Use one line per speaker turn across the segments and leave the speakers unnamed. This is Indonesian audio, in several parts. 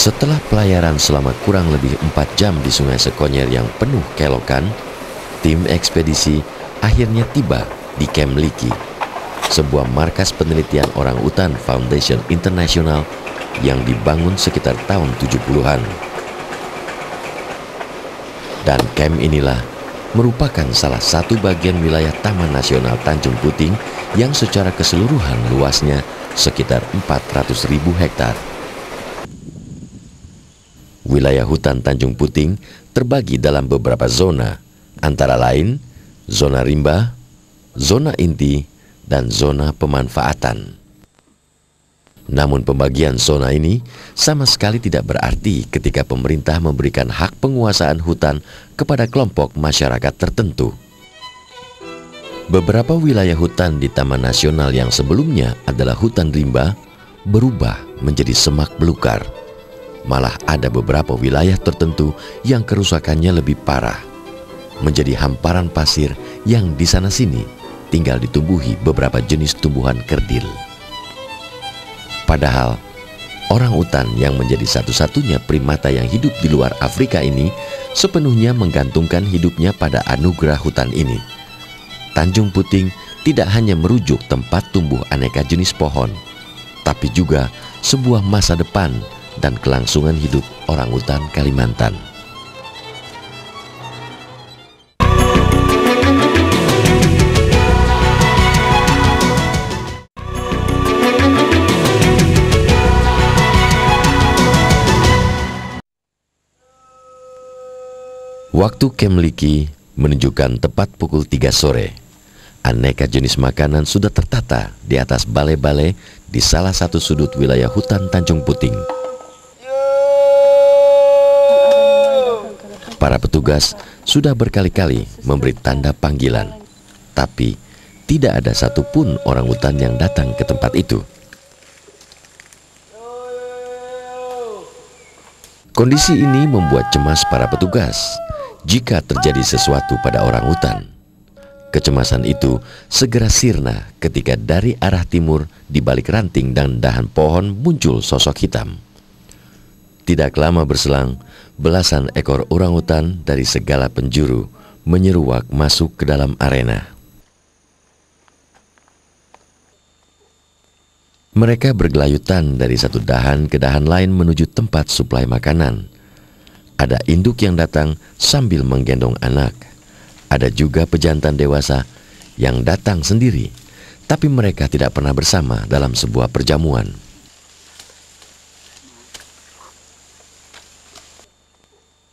Setelah pelayaran selama kurang lebih 4 jam di Sungai Sekonyer yang penuh kelokan, tim ekspedisi akhirnya tiba di Camp Leakey, sebuah markas penelitian Orangutan Foundation International yang dibangun sekitar tahun 70-an. Dan camp inilah merupakan salah satu bagian wilayah Taman Nasional Tanjung Puting yang secara keseluruhan luasnya sekitar 400.000 hektar. Wilayah hutan Tanjung Puting terbagi dalam beberapa zona, antara lain zona rimba, zona inti, dan zona pemanfaatan. Namun pembagian zona ini sama sekali tidak berarti ketika pemerintah memberikan hak penguasaan hutan kepada kelompok masyarakat tertentu. Beberapa wilayah hutan di Taman Nasional yang sebelumnya adalah hutan rimba berubah menjadi semak belukar. Malah ada beberapa wilayah tertentu yang kerusakannya lebih parah, menjadi hamparan pasir yang di sana-sini tinggal ditumbuhi beberapa jenis tumbuhan kerdil. Padahal, orangutan yang menjadi satu-satunya primata yang hidup di luar Afrika ini sepenuhnya menggantungkan hidupnya pada anugerah hutan ini. Tanjung Puting tidak hanya merujuk tempat tumbuh aneka jenis pohon, tapi juga sebuah masa depan dan kelangsungan hidup orangutan Kalimantan. Waktu Camp Leakey menunjukkan tepat pukul 3 sore. Aneka jenis makanan sudah tertata di atas balai-balai di salah satu sudut wilayah hutan Tanjung Puting. Para petugas sudah berkali-kali memberi tanda panggilan, tapi tidak ada satupun orangutan yang datang ke tempat itu. Kondisi ini membuat cemas para petugas jika terjadi sesuatu pada orangutan. Kecemasan itu segera sirna ketika dari arah timur di balik ranting dan dahan pohon muncul sosok hitam. Tidak lama berselang, belasan ekor orangutan dari segala penjuru menyeruak masuk ke dalam arena. Mereka bergelayutan dari satu dahan ke dahan lain menuju tempat suplai makanan. Ada induk yang datang sambil menggendong anak. Ada juga pejantan dewasa yang datang sendiri, tapi mereka tidak pernah bersama dalam sebuah perjamuan.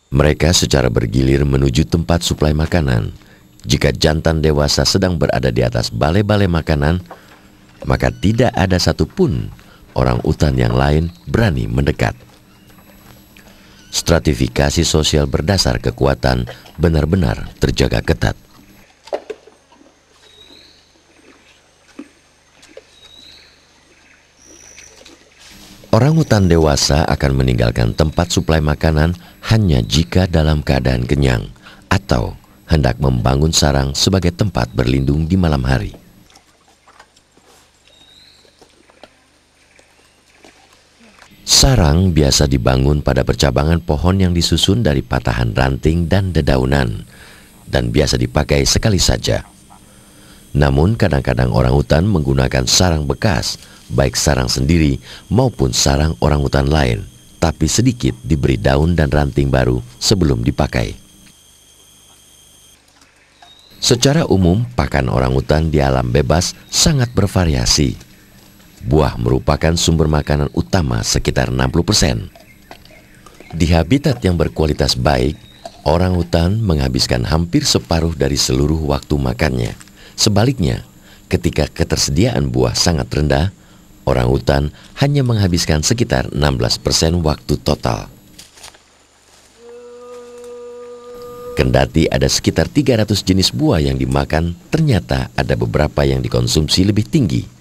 Mereka secara bergilir menuju tempat suplai makanan. Jika jantan dewasa sedang berada di atas balai-balai makanan, maka tidak ada satupun orangutan yang lain berani mendekat. Stratifikasi sosial berdasar kekuatan benar-benar terjaga ketat. Orangutan dewasa akan meninggalkan tempat suplai makanan hanya jika dalam keadaan kenyang atau hendak membangun sarang sebagai tempat berlindung di malam hari. Sarang biasa dibangun pada percabangan pohon yang disusun dari patahan ranting dan dedaunan, dan biasa dipakai sekali saja. Namun kadang-kadang orangutan menggunakan sarang bekas, baik sarang sendiri maupun sarang orangutan lain, tapi sedikit diberi daun dan ranting baru sebelum dipakai. Secara umum, pakan orangutan di alam bebas sangat bervariasi. Buah merupakan sumber makanan utama sekitar 60%. Di habitat yang berkualitas baik, orangutan menghabiskan hampir separuh dari seluruh waktu makannya. Sebaliknya, ketika ketersediaan buah sangat rendah, orangutan hanya menghabiskan sekitar 16% waktu total. Kendati ada sekitar 300 jenis buah yang dimakan, ternyata ada beberapa yang dikonsumsi lebih tinggi.